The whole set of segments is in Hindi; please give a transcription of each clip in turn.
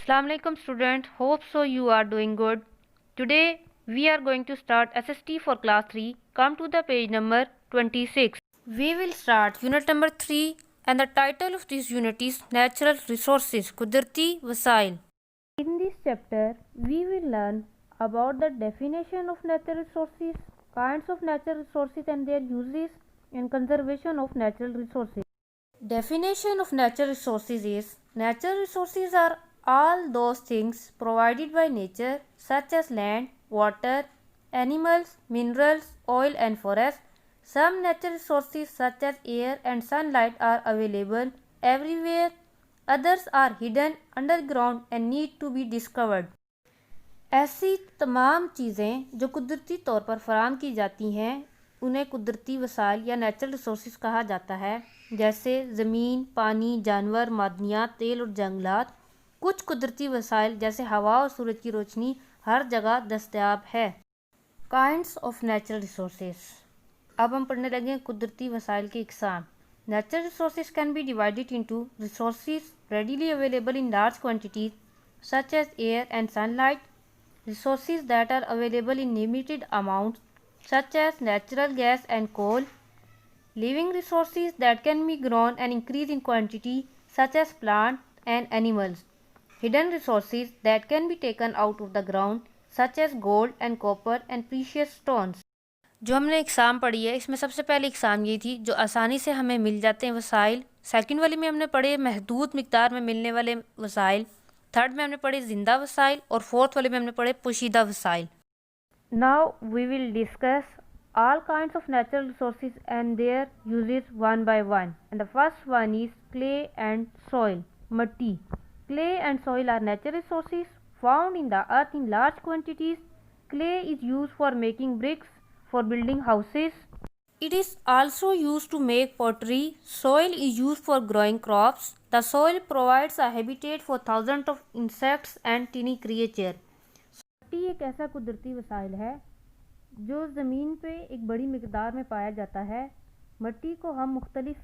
Assalamu alaikum students, hope so you are doing good. Today we are going to start SST for class 3. Come to the page number 26. We will start unit number 3 and the title of this unit is Natural Resources, Kudrati Wasail. In this chapter we will learn about the definition of natural resources, kinds of natural resources and their uses, and conservation of natural resources. Definition of natural resources is natural resources are all those things provided by nature such as land, water, animals, minerals, oil and forest. Some natural resources such as air and sunlight are available everywhere. Others are hidden underground and need to be discovered. ऐसी तमाम चीज़ें जो कुदरती तौर पर फराहम की जाती हैं उन्हें कुदरती वसाइल या नेचुरल रिसोर्सेज कहा जाता है, जैसे ज़मीन, पानी, जानवर, मादनियात, तेल और जंगलात। कुछ कुदरती वसाइल जैसे हवा और सूरज की रोशनी हर जगह दस्तयाब है। Kinds of natural resources. अब हम पढ़ने लगे कुदरती वसाइल के इकसाम। Natural resources can be divided into resources readily available in large quantities such as air and sunlight, resources that are available in limited amounts such as natural gas and coal, living resources that can be grown and increase in quantity such as plants and animals, hidden resources that can be taken out of the ground such as gold and copper and precious stones. जो हमने इकसाम पढ़ी है इसमें सबसे पहले इकसाम ये थी जो आसानी से हमें मिल जाते हैं वसाइल। सेकंड वाली में हमने पढ़े महदूद मिकदार में मिलने वाले वसाइल। थर्ड में हमने पढ़े जिंदा वसाइल और फोर्थ वाले में हमने पढ़े पोशीदा वसाइल। Now we will discuss all kinds of natural resources and their uses one by one, and the first one is clay and soil. Matti. Clay and soil are natural resources found in the earth in large quantities. Clay is used for making bricks for building houses. It is also used to make pottery. Soil is used for growing crops. The soil provides a habitat for thousands of insects and tiny creatures. मिट्टी एक ऐसा कुदरती वसाइल है जो ज़मीन पे एक बड़ी मिकदार में पाया जाता है। मिट्टी को हम मुख्तलिफ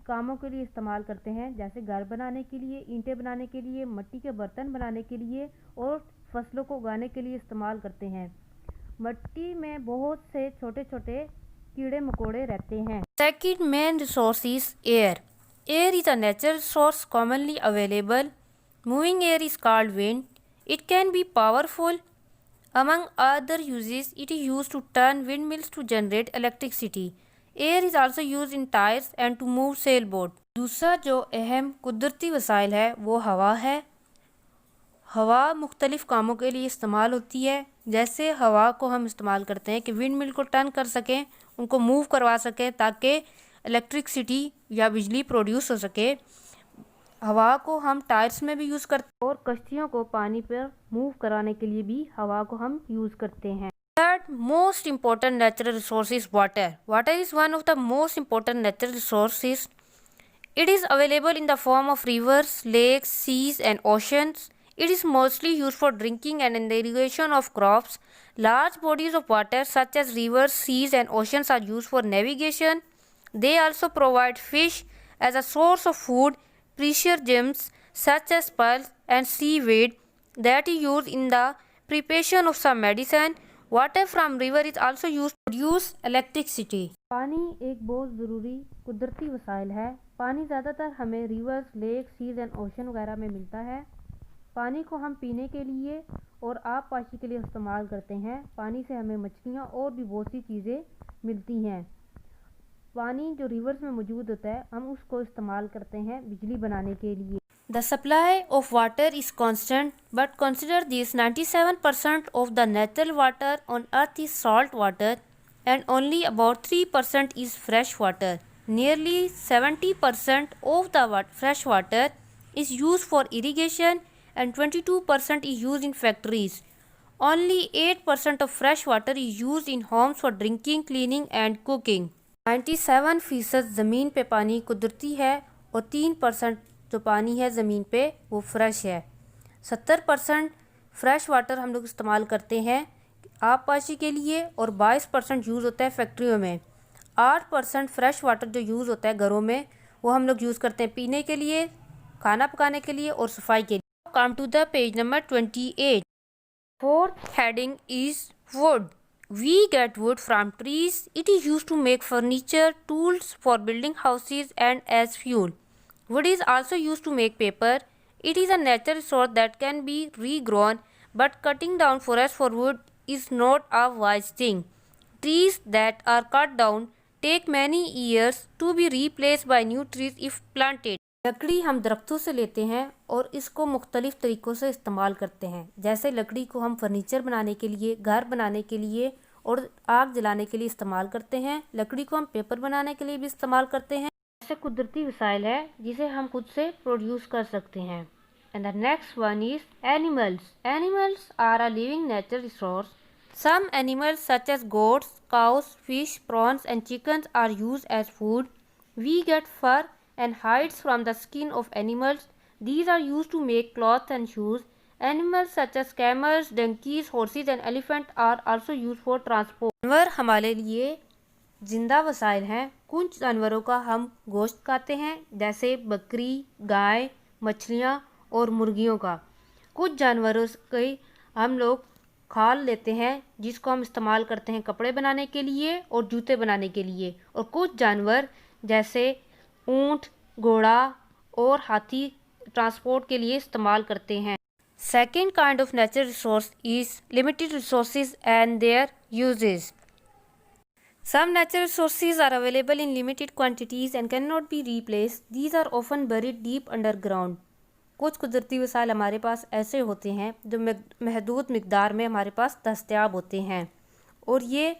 कामों के लिए इस्तेमाल करते हैं, जैसे घर बनाने के लिए, ईंटें बनाने के लिए, मिट्टी के बर्तन बनाने के लिए और फसलों को उगाने के लिए इस्तेमाल करते हैं। मिट्टी में बहुत से छोटे छोटे कीड़े मकोड़े रहते हैं। Second main resource is air. Air is a natural source commonly available. Moving air is called wind. It can be powerful. Among other uses, it is used to turn windmills to generate electricity. Air is also used in tires and to move sailboat. दूसरा जो अहम कुदरती वसाइल है वो हवा है। हवा मुख्तलिफ कामों के लिए इस्तेमाल होती है, जैसे हवा को हम इस्तेमाल करते हैं कि विंड मिल को टर्न कर सकें, उनको मूव करवा सकें ताकि इलेक्ट्रिसिटी या बिजली प्रोड्यूस हो सके। हवा को हम टायर्स में भी यूज़ करते हैं और कश्तियों को पानी पर मूव कराने के लिए भी हवा को हम यूज़ करते हैं। Third most important natural resource is water. Water is one of the most important natural resources. It is available in the form of rivers, lakes, seas and oceans. It is mostly used for drinking and in the irrigation of crops. Large bodies of water such as rivers, seas and oceans are used for navigation. They also provide fish as a source of food, precious gems such as pearls and seaweed that is used in the preparation of some medicine. Water from river is also used to produce electricity. पानी एक बहुत ज़रूरी कुदरती वसाइल है। पानी ज़्यादातर हमें rivers, lake, seas and ocean वगैरह में मिलता है। पानी को हम पीने के लिए और आब पाशी के लिए इस्तेमाल करते हैं। पानी से हमें मछलियाँ और भी बहुत सी चीज़ें मिलती हैं। पानी जो रिवर्स में मौजूद होता है हम उसको इस्तेमाल करते हैं बिजली बनाने के लिए। The supply of water is constant, but consider this: 97% of the natural water on earth is salt water and only about 3% is fresh water. Nearly 70% of the fresh water is used for irrigation and 22% is used in factories. Only 8% of fresh water is used in homes for drinking, cleaning and cooking. 97% ज़मीन पे पानी कुदरती है और 3% जो पानी है ज़मीन पे वो फ्रेश है। 70% फ्रेश वाटर हम लोग इस्तेमाल करते हैं आब पाशी के लिए और 22% यूज़ होता है फैक्ट्रियों में। 8% फ्रेश वाटर जो यूज़ होता है घरों में वो हम लोग यूज़ करते हैं पीने के लिए, खाना पकाने के लिए और सफाई के लिए। come to the page number 28. Fourth heading is wood. We get wood from trees. It is used to make furniture, tools for building houses and as fuel. Wood is also used to make paper. It is a natural resource that can be regrown, but cutting down forests for wood is not a wise thing. Trees that are cut down take many years to be replaced by new trees if planted. लकड़ी हम दरख्तों से लेते हैं और इसको मुख्तलिफ़ तरीक़ों से इस्तेमाल करते हैं। जैसे लकड़ी को हम फर्नीचर बनाने के लिए, घर बनाने के लिए और आग जलाने के लिए इस्तेमाल करते हैं। लकड़ी को हम पेपर बनाने के लिए भी इस्तेमाल करते हैं। ऐसे कुदरती वसाइल है जिसे हम खुद से प्रोड्यूस कर सकते हैं। And the next one is animals. Animals are a living natural resource. Some animals such as goats, cows, fish, prawns and chickens are used as food. We get fur and hides from the skin of animals. These are used to make clothes and shoes. Animals such as camels, donkeys, horses and elephants are also used for transport. जानवर हमारे लिए जिंदा वसाइल हैं। कुछ जानवरों का हम गोश्त खाते हैं जैसे बकरी, गाय, मछलियाँ और मुर्गियों का। कुछ जानवरों के हम लोग खाल लेते हैं जिसको हम इस्तेमाल करते हैं कपड़े बनाने के लिए और जूते बनाने के लिए। और कुछ जानवर जैसे ऊँट, घोड़ा और हाथी ट्रांसपोर्ट के लिए इस्तेमाल करते हैं। Second kind of natural resource is limited resources and there uses. Some natural resources are available in limited quantities and cannot be replaced. These are often buried deep underground. कुछ कुदरती वसाइल हमारे पास ऐसे होते हैं जो महदूद मिकदार में हमारे पास दस्तयाब होते हैं और ये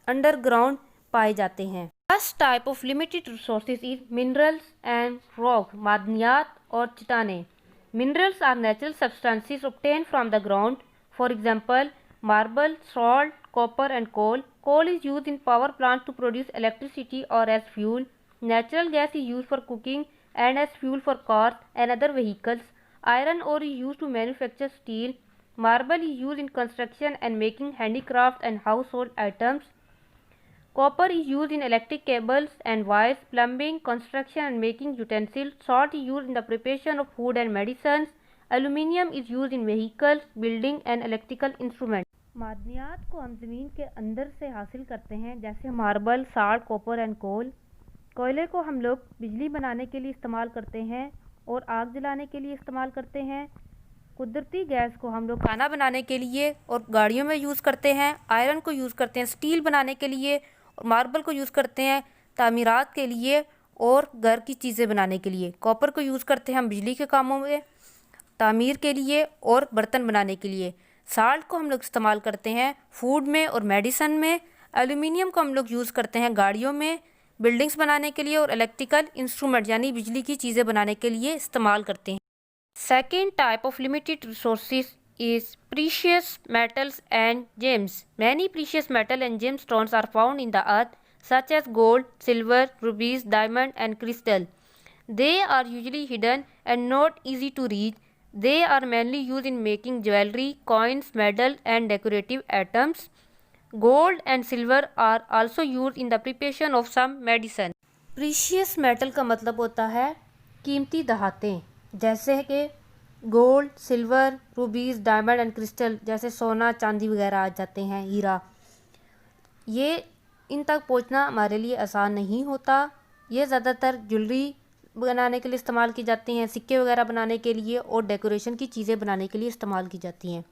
अंडरग्राउंड पाए जाते हैं। First type of limited resources is minerals and rock. मादनियात और चट्टानें. Minerals are natural substances obtain from the ground. For example marble, salt, copper and coal. Coal is used in power plants to produce electricity or as fuel. Natural gas is used for cooking and as fuel for cars and other vehicles. Iron ore is used to manufacture steel. Marble is used in construction and making handicrafts and household items. Copper is used in electric cables and wires, plumbing, construction and making utensils. Salt is used in the preparation of food and medicines. Aluminium is used in vehicles, building and electrical instruments. मादनियात को हम ज़मीन के अंदर से हासिल करते हैं जैसे marble, salt, copper and coal. कोयले को हम लोग बिजली बनाने के लिए इस्तेमाल करते हैं और आग जलाने के लिए इस्तेमाल करते हैं. कुदरती गैस को हम लोग खाना बनाने के लिए और गाड़ियों में यूज़ करते हैं. आयरन को यूज़ करते हैं स्टील बनाने के लिए और मार्बल को यूज़ करते हैं तामीरात के लिए और घर की चीज़ें बनाने के लिए. कॉपर को यूज़ करते हैं हम बिजली के कामों में, तामीर के लिए और बर्तन बनाने के लिए. साल्ट को हम लोग इस्तेमाल करते हैं फूड में और मेडिसिन में. एल्यूमिनियम को हम लोग यूज़ करते हैं गाड़ियों में, बिल्डिंग्स बनाने के लिए और इलेक्ट्रिकल इंस्ट्रूमेंट यानी बिजली की चीज़ें बनाने के लिए इस्तेमाल करते हैं. Second type of limited resources is precious metals and gems. Many precious metal and gem stones are found in the earth such as gold, silver, rubies, diamond and crystal. They are usually hidden and not easy to reach. They are mainly used in making jewelry, coins, medals and decorative items. Gold and silver are also used in the preparation of some medicine. Precious metal का मतलब होता है कीमती धातें जैसे कि gold, silver, रूबीज, diamond and crystal जैसे सोना, चांदी वगैरह आ जाते हैं, हीरा. ये इन तक पहुंचना हमारे लिए आसान नहीं होता. ये ज़्यादातर ज्वेलरी बनाने के लिए इस्तेमाल की जाती हैं, सिक्के वगैरह बनाने के लिए और डेकोरेशन की चीज़ें बनाने के लिए इस्तेमाल की जाती हैं.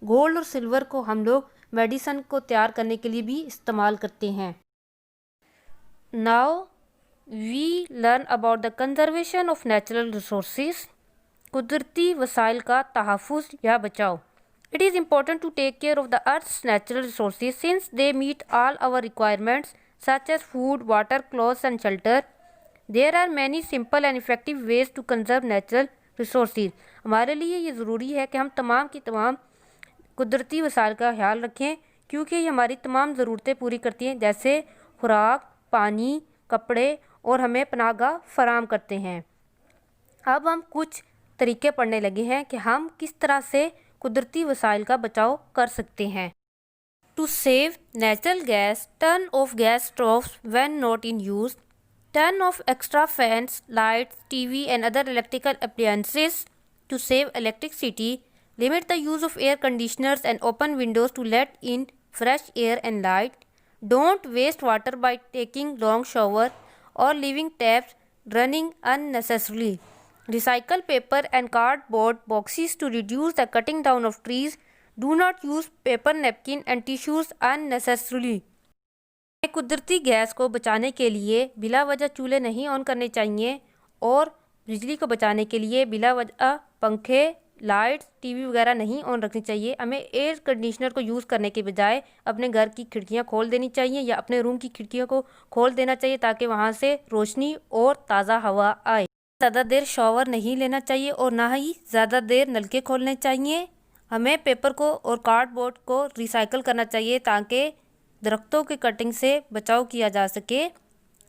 गोल्ड और सिल्वर को हम लोग मेडिसिन को तैयार करने के लिए भी इस्तेमाल करते हैं. Now we learn about the conservation of natural resources. कुदरती वसाइल का तहफ़्फ़ुज़ या बचाव. It is important to take care of the earth's natural resources since they meet all our requirements such as food, water, clothes and shelter. There are many simple and effective ways to conserve natural resources. हमारे लिए ये ज़रूरी है कि हम तमाम की तमाम कुदरती वसाइल का ख्याल रखें क्योंकि ये हमारी तमाम ज़रूरतें पूरी करती हैं जैसे खुराक, पानी, कपड़े और हमें पनाहगाह फराहम करते हैं. अब हम कुछ तरीके पढ़ने लगे हैं कि हम किस तरह से कुदरती वसाइल का बचाव कर सकते हैं. To save natural gas, turn off gas stoves when not in use. Turn off extra fans, lights, TV and other electrical appliances. to save electricity. Limit the use of air conditioners and open windows to let in fresh air and light. Don't waste water by taking long shower or leaving taps running unnecessarily. Recycle paper and cardboard boxes to reduce the cutting down of trees. Do not use paper napkin and tissues unnecessarily. कुदरती गैस को बचाने के लिए बिला वजह चूल्हे नहीं ऑन करने चाहिए और बिजली को बचाने के लिए बिला वजह पंखे, लाइट्स, टीवी वगैरह नहीं ऑन रखनी चाहिए। हमें एयर कंडीशनर को यूज़ करने के बजाय अपने घर की खिड़कियां खोल देनी चाहिए या अपने रूम की खिड़कियों को खोल देना चाहिए ताकि वहां से रोशनी और ताज़ा हवा आए। ज़्यादा देर शॉवर नहीं लेना चाहिए और ना ही ज़्यादा देर नलके खोलने चाहिए। हमें पेपर को और कार्डबोर्ड को रिसाइकल करना चाहिए ताकि दरख्तों के कटिंग से बचाव किया जा सके।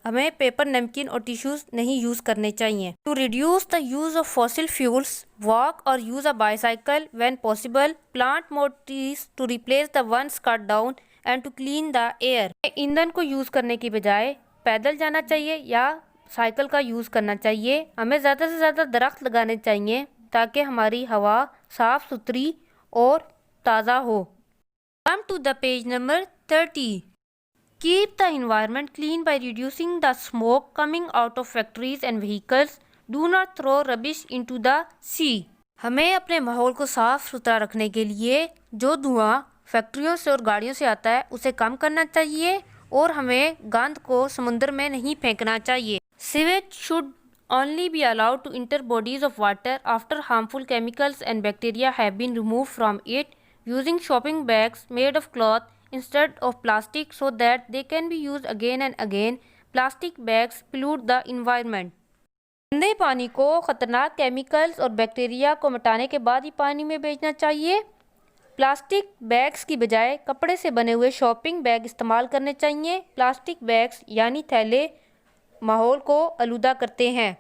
हमें पेपर नैपकिन और टिश्यूज नहीं यूज़ करने चाहिए। To reduce the use of fossil fuels, walk or use a bicycle when possible. Plant more trees to replace the ones cut down and to clean the air. ईंधन को यूज़ करने की बजाय पैदल जाना चाहिए या साइकिल का यूज़ करना चाहिए। हमें ज़्यादा से ज़्यादा दरख्त लगाने चाहिए ताकि हमारी हवा साफ़ सुथरी और ताज़ा हो। Come to the page number 30. Keep the environment clean by reducing the smoke coming out of factories and vehicles. Do not throw rubbish into the sea. हमें अपने माहौल को साफ सुथरा रखने के लिए जो धुआं फैक्ट्रियों से और गाड़ियों से आता है उसे कम करना चाहिए और हमें गंद को समुद्र में नहीं फेंकना चाहिए। Sewage should only be allowed to enter bodies of water after harmful chemicals and bacteria have been removed from it. Using shopping bags made of cloth instead of plastic so that they can be used again and again. Plastic bags pollute the environment. गंदे पानी को खतरनाक केमिकल्स और बैक्टीरिया को मिटाने के बाद ही पानी में भेजना चाहिए। प्लास्टिक बैग्स की बजाय कपड़े से बने हुए शॉपिंग बैग इस्तेमाल करने चाहिए। प्लास्टिक बैग्स यानी थैले माहौल को आलूदा करते हैं।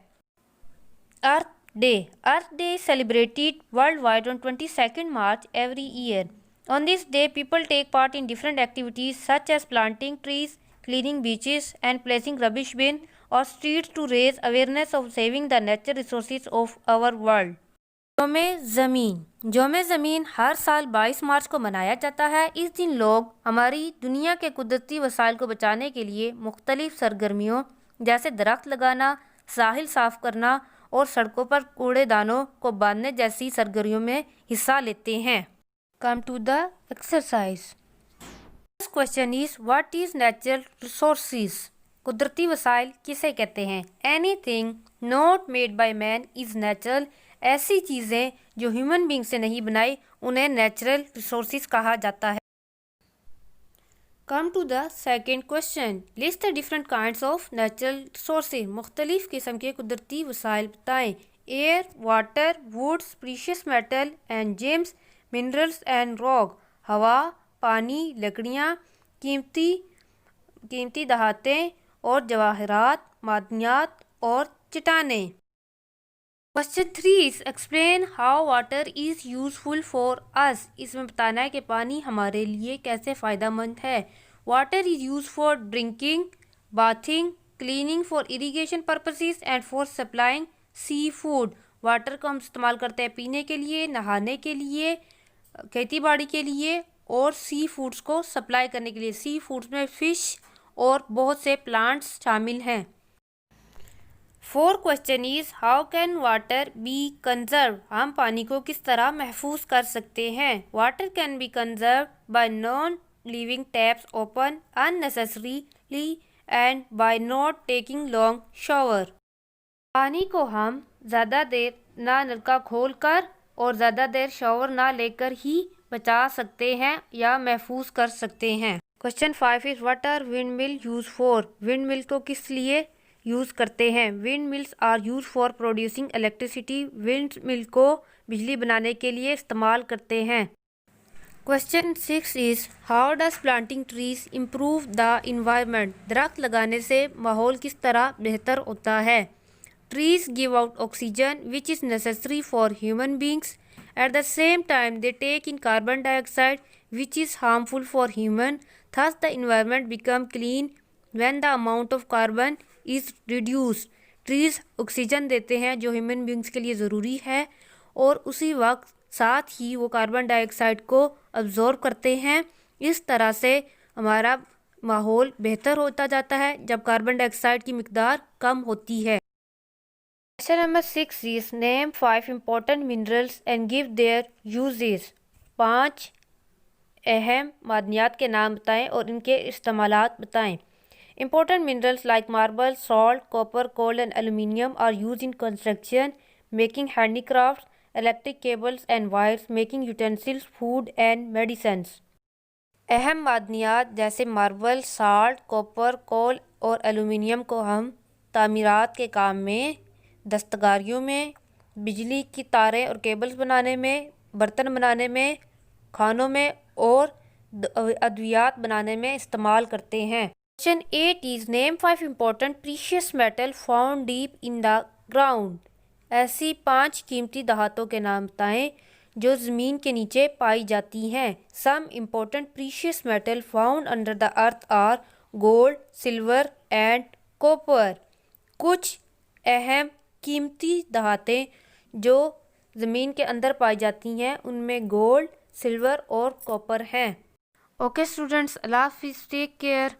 अर्थ Day. Earth Day is celebrated worldwide on 22nd March every year. On this day, people take part in different activities such as planting trees, cleaning beaches, and placing rubbish bin or streets to raise awareness of saving the natural resources of our world. यौम ज़मीन हर साल 22 मार्च को मनाया जाता है। इस दिन लोग हमारी दुनिया के कुदरती वसाइल को बचाने के लिए मुख्तलिफ सरगर्मियों जैसे दरख्त लगाना, साहिल साफ करना और सड़कों पर कूड़ेदानों को बांधने जैसी सरगर्मियों में हिस्सा लेते हैं। Come to the exercise. First question is what is natural resources? कुदरती वसाइल किसे कहते हैं? Anything not made by man is natural. ऐसी चीज़ें जो ह्यूमन बींग से नहीं बनाई उन्हें नेचुरल रिसोर्सेज कहा जाता है। Come to the second question. List the different kinds of natural resources. मुख्तलिफ किस्म के कुदरती वसाइल बताएं। Air, water, woods, precious metal and gems, minerals and rock. हवा, पानी, लकड़ियाँ, कीमती दहातें और जवाहरात, मादनियात और चट्टानें। Question 3 explain how water is useful for us. इसमें बताना है कि पानी हमारे लिए कैसे फ़ायदेमंद है। Water is use for drinking, bathing, cleaning, for irrigation purposes and for supplying sea food. Water को हम इस्तेमाल करते हैं पीने के लिए, नहाने के लिए, खेती बाड़ी के लिए और सी फूड्स को सप्लाई करने के लिए। सी फूड्स में फ़िश और बहुत से प्लांट्स शामिल हैं। 4 question is how can water be conserve. हम पानी को किस तरह महफूज कर सकते हैं? Water can be conserve by non leaving taps open unnecessarily and by not taking long shower. पानी को हम ज़्यादा देर ना नलका खोल कर और ज़्यादा देर शावर ना लेकर ही बचा सकते हैं या महफूज कर सकते हैं। Question 5 is what are wind mill use for. Wind mill को किस लिए यूज़ करते हैं? Wind mills are use for producing electricity. Wind mill को बिजली बनाने के लिए इस्तेमाल करते हैं। Question 6 is how does planting trees improve the environment. दरख्त लगाने से माहौल किस तरह बेहतर होता है? Trees give out oxygen which is necessary for human beings. At the same time they take in carbon dioxide which is harmful for human. Thus the environment become clean when the amount of carbon is reduce. Trees oxygen देते हैं जो ह्यूमन बींग्स के लिए ज़रूरी है और उसी वक्त साथ ही वो कार्बन डाइऑक्साइड को अब्जॉर्ब करते हैं। इस तरह से हमारा माहौल बेहतर होता जाता है जब कार्बन डाइऑक्साइड की मिकदार कम होती है। Question number 6 is name 5 important minerals and give their uses. 5 अहम मादनियात के नाम बताएं और इनके इस्तेमालात बताएं। Important minerals like marble, salt, copper, coal and aluminium are used in construction, making handicrafts, electric cables and wires, making utensils, food and medicines. अहम मादनियात जैसे मार्बल, साल्ट, कॉपर, कोल और एलुमिनियम को हम तामीरात के काम में, दस्तकारियों में, बिजली की तारें और केबल्स बनाने में, बर्तन बनाने में, खानों में और अद्वियात बनाने में इस्तेमाल करते हैं। Question 8 is name 5 important precious metal found deep in the ground. ऐसी 5 कीमती धातुओं के नाम बताएं जो ज़मीन के नीचे पाई जाती हैं। Some important precious metal found under the earth are gold, silver and copper. कुछ अहम कीमती धातें जो ज़मीन के अंदर पाई जाती हैं उनमें गोल्ड, सिल्वर और कॉपर हैं। ओके स्टूडेंट्स, अल्लाह हाफिज़, टेक केयर।